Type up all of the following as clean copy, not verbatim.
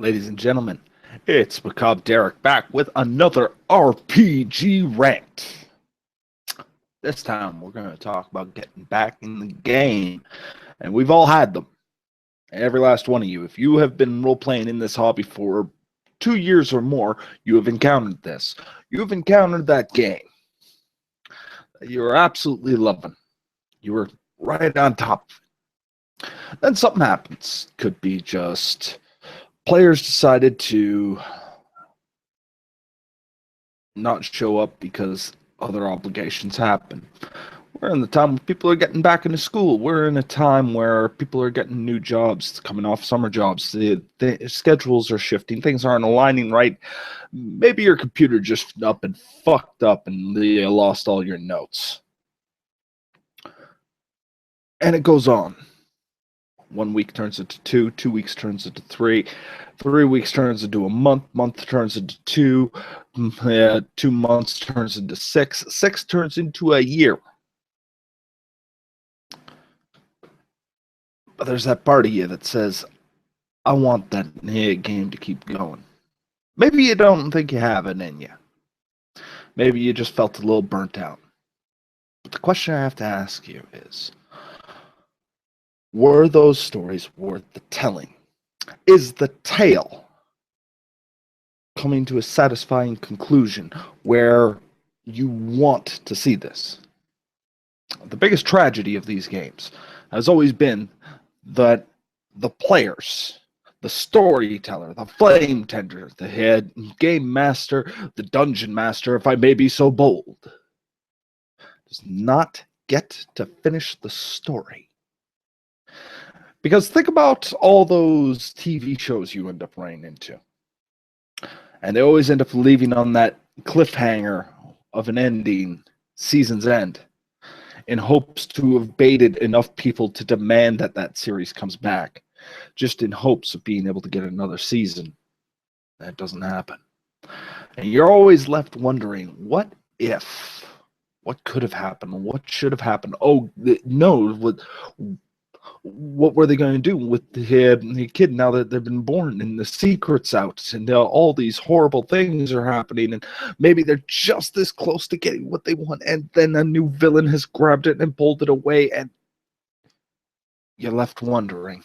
Ladies and gentlemen, it's Macabre Derek back with another RPG rant. This time we're going to talk about getting back in the game, and we've all had them. Every last one of you. If you have been role playing in this hobby for 2 years or more, you have encountered this. You have encountered that game that you are absolutely loving. You were right on top of it. Then something happens. Could be just players decided to not show up because other obligations happen. We're in the time when people are getting back into school. We're in a time where people are getting new jobs, coming off summer jobs. The schedules are shifting. Things aren't aligning right. Maybe your computer just up and fucked up and you lost all your notes. And it goes on. 1 week turns into 2, 2 weeks turns into 3, 3 weeks turns into a month turns into 2, 2 months turns into 6, 6 turns into a year. But there's that part of you that says, I want that game to keep going. Maybe you don't think you have it in you. Maybe you just felt a little burnt out. But the question I have to ask you is, were those stories worth the telling? Is the tale coming to a satisfying conclusion where you want to see this? The biggest tragedy of these games has always been that the players, the storyteller, the flame tender, the head game master, the dungeon master, if I may be so bold, does not get to finish the story. Because think about all those TV shows you end up running into. And they always end up leaving on that cliffhanger of an ending, season's end, in hopes to have baited enough people to demand that that series comes back, just in hopes of being able to get another season. That doesn't happen. And you're always left wondering, what if? What could have happened? What should have happened? Oh, no, what were they going to do with the kid now that they've been born and the secret's out and all these horrible things are happening and maybe they're just this close to getting what they want and then a new villain has grabbed it and pulled it away and you're left wondering.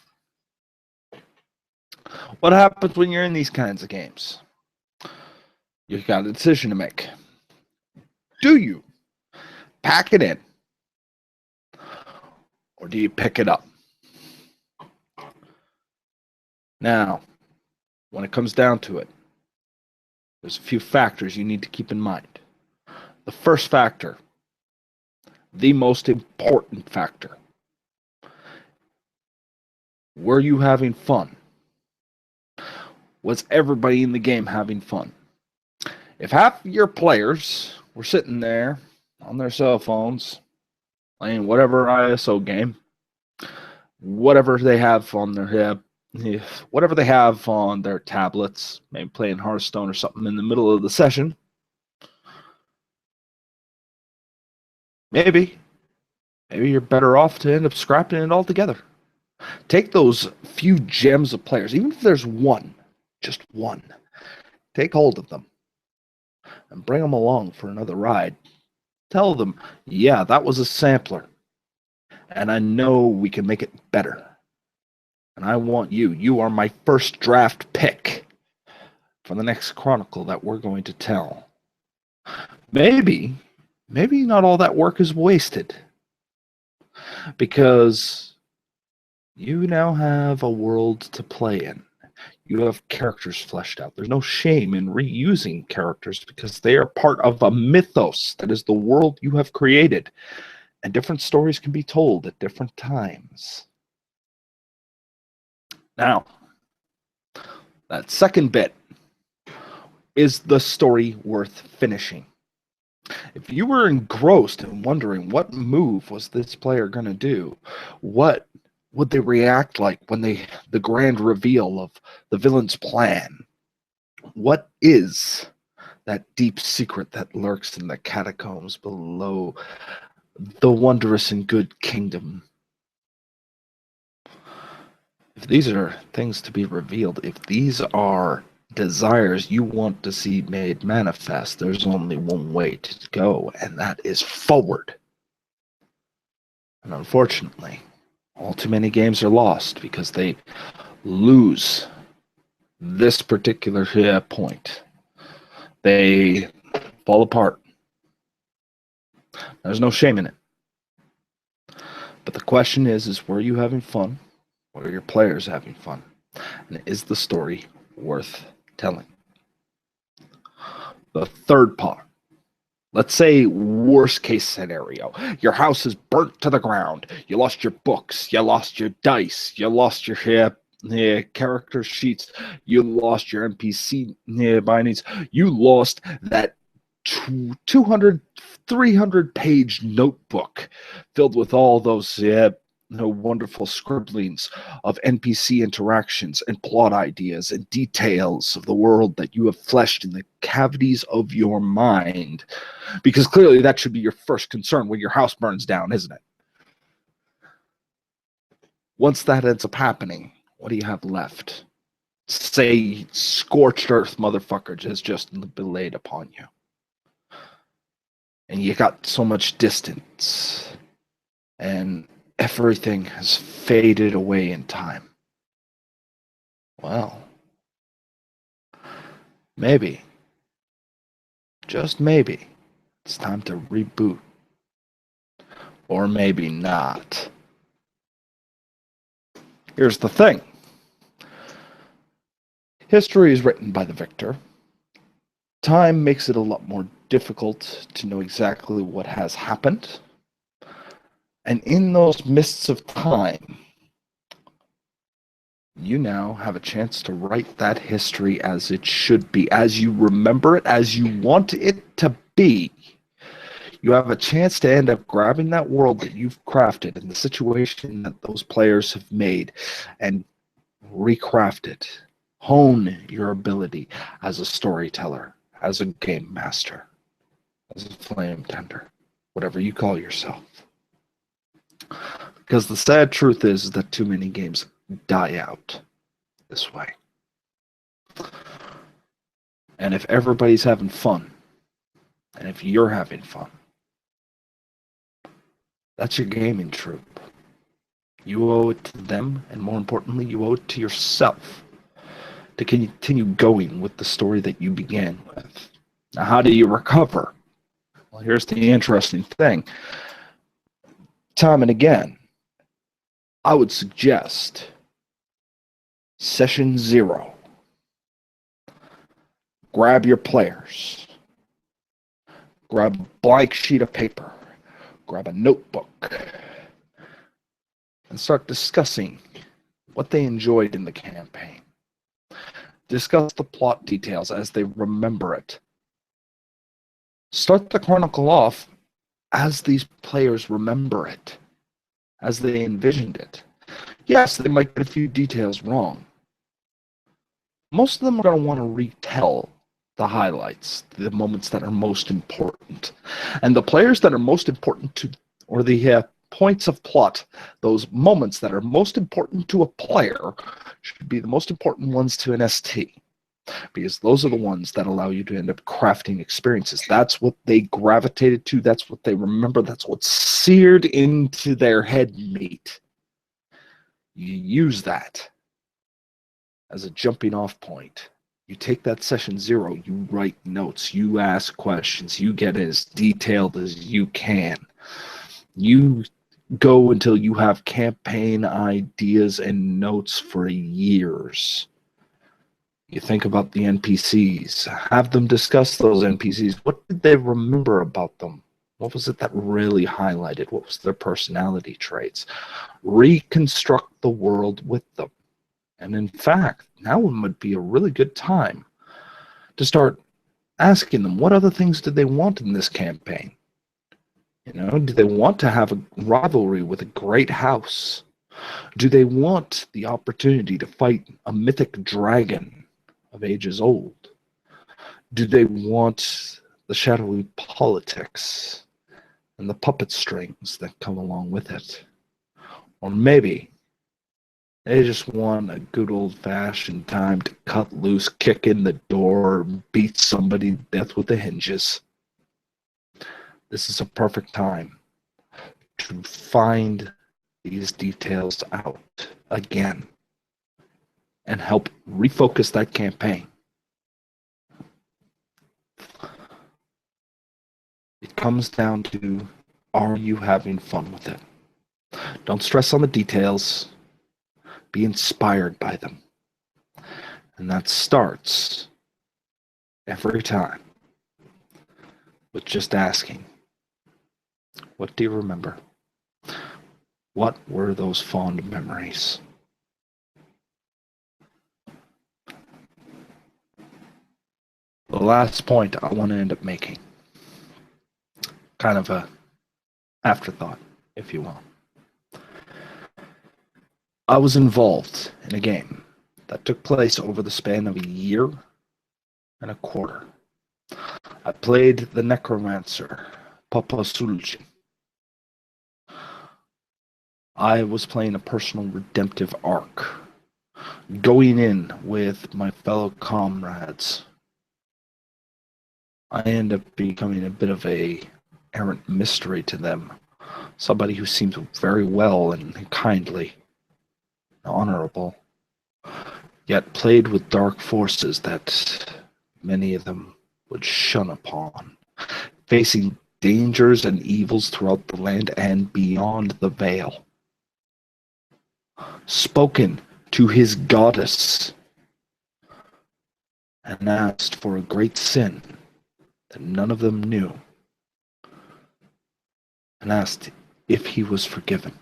What happens when you're in these kinds of games? You've got a decision to make. Do you pack it in or do you pick it up? Now, when it comes down to it, there's a few factors you need to keep in mind. The first factor, the most important factor, were you having fun? Was everybody in the game having fun? If half of your players were sitting there on their cell phones, playing whatever ISO game, whatever they have on their whatever they have on their tablets, maybe playing Hearthstone or something in the middle of the session, maybe you're better off to end up scrapping it all together. Take those few gems of players, even if there's one, just one, take hold of them and bring them along for another ride. Tell them, yeah, that was a sampler, and I know we can make it better. And I want you. You are my first draft pick for the next chronicle that we're going to tell. Maybe not all that work is wasted. Because you now have a world to play in. You have characters fleshed out. There's no shame in reusing characters because they are part of a mythos that is the world you have created. And different stories can be told at different times. Now, that second bit, is the story worth finishing? If you were engrossed and wondering what move was this player going to do, what would they react like when the grand reveal of the villain's plan? What is that deep secret that lurks in the catacombs below the wondrous and good kingdom? If these are things to be revealed, if these are desires you want to see made manifest, there's only one way to go, and that is forward. And unfortunately, all too many games are lost because they lose this particular point. They fall apart. There's no shame in it. But the question is were you having fun? Were your players having fun? And is the story worth telling? The third part. Let's say worst case scenario. Your house is burnt to the ground. You lost your books. You lost your dice. You lost your character sheets. You lost your NPC bindings. You lost that 200, 300 page notebook filled with all those wonderful scribblings of NPC interactions and plot ideas and details of the world that you have fleshed in the cavities of your mind. Because clearly that should be your first concern when your house burns down, isn't it? Once that ends up happening, what do you have left? Say scorched earth motherfucker has just been laid upon you. And you got so much distance, and everything has faded away in time. Well, maybe, just maybe, it's time to reboot. Or maybe not. Here's the thing. History is written by the victor. Time makes it a lot more difficult to know exactly what has happened. And in those mists of time, you now have a chance to write that history as it should be, as you remember it, as you want it to be. You have a chance to end up grabbing that world that you've crafted and the situation that those players have made and recraft it. Hone your ability as a storyteller, as a game master, as a flame tender, whatever you call yourself. Because the sad truth is that too many games die out this way. And if everybody's having fun, and if you're having fun, that's your gaming troupe. You owe it to them, and more importantly, you owe it to yourself to continue going with the story that you began with. Now, how do you recover? Well, here's the interesting thing. Time and again, I would suggest session 0. Grab your players. Grab a blank sheet of paper. Grab a notebook. And start discussing what they enjoyed in the campaign. Discuss the plot details as they remember it. Start the chronicle off as these players remember it, as they envisioned it. Yes, they might get a few details wrong. Most of them are going to want to retell the highlights, the moments that are most important. And the players that are most important to, or the points of plot, those moments that are most important to a player should be the most important ones to an ST. Because those are the ones that allow you to end up crafting experiences. That's what they gravitated to. That's what they remember. That's what's seared into their head meat. You use that as a jumping off point. You take that session 0, you write notes, you ask questions, you get as detailed as you can. You go until you have campaign ideas and notes for years. You think about the NPCs. Have them discuss those NPCs. What did they remember about them? What was it that really highlighted? What was their personality traits? Reconstruct the world with them. And in fact, now would be a really good time to start asking them, what other things did they want in this campaign? You know, do they want to have a rivalry with a great house? Do they want the opportunity to fight a mythic dragon of ages old? Do they want the shadowy politics and the puppet strings that come along with it? Or maybe They just want a good old-fashioned time to cut loose, kick in the door, beat somebody to death with the hinges. This is a perfect time to find these details out again and help refocus that campaign. It comes down to, are you having fun with it? Don't stress on the details. Be inspired by them. And that starts every time with just asking, what do you remember? What were those fond memories? The last point I want to end up making, kind of a afterthought, if you will. I was involved in a game that took place over the span of a year and a quarter. I played the necromancer, Papa Sulci. I was playing a personal redemptive arc, going in with my fellow comrades. I end up becoming a bit of a errant mystery to them, somebody who seems very well and kindly, honorable, yet played with dark forces that many of them would shun upon, facing dangers and evils throughout the land and beyond the veil. Spoken to his goddess and asked for a great sin that none of them knew, and asked if he was forgiven.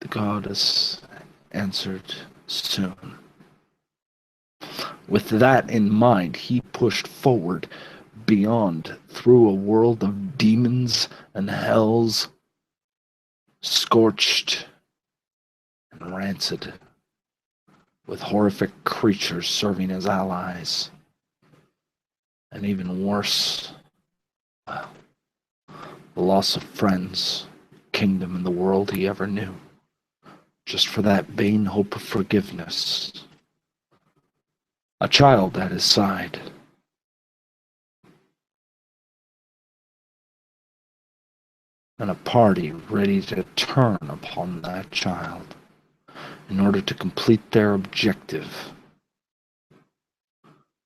The goddess answered soon. With that in mind, he pushed forward beyond, through a world of demons and hells, scorched and rancid, with horrific creatures serving as allies. And even worse, well, the loss of friends, kingdom, and the world he ever knew, just for that vain hope of forgiveness. A child at his side. And a party ready to turn upon that child in order to complete their objective,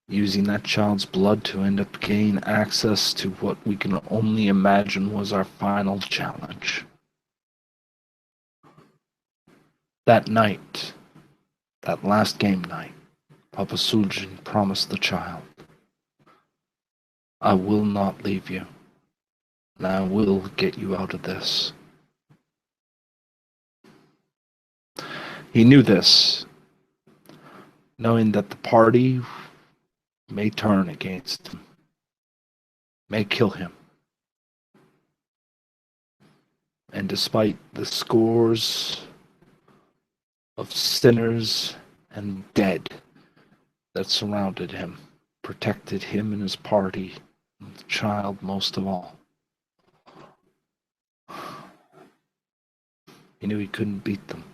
using that child's blood to end up gain access to what we can only imagine was our final challenge. That night, that last game night, Papa Suljin promised the child, I will not leave you, and I will get you out of this. He knew this, knowing that the party may turn against him, may kill him. And despite the scores of sinners and dead that surrounded him, protected him and his party, and the child most of all, he knew he couldn't beat them.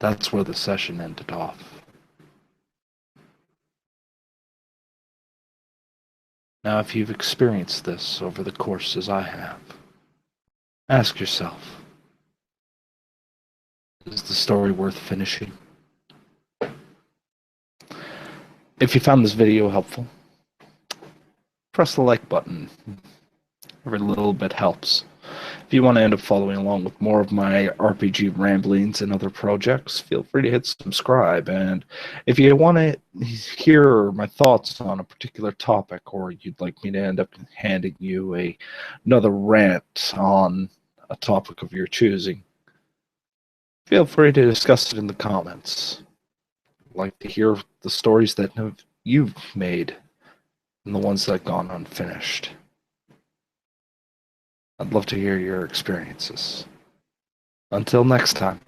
That's where the session ended off. Now, if you've experienced this over the course as I have, ask yourself, is the story worth finishing? If you found this video helpful, press the like button. Every little bit helps. If you want to end up following along with more of my RPG ramblings and other projects, feel free to hit subscribe. And if you want to hear my thoughts on a particular topic, or you'd like me to end up handing you another rant on a topic of your choosing, feel free to discuss it in the comments. I'd like to hear the stories that you've made and the ones that have gone unfinished. I'd love to hear your experiences. Until next time.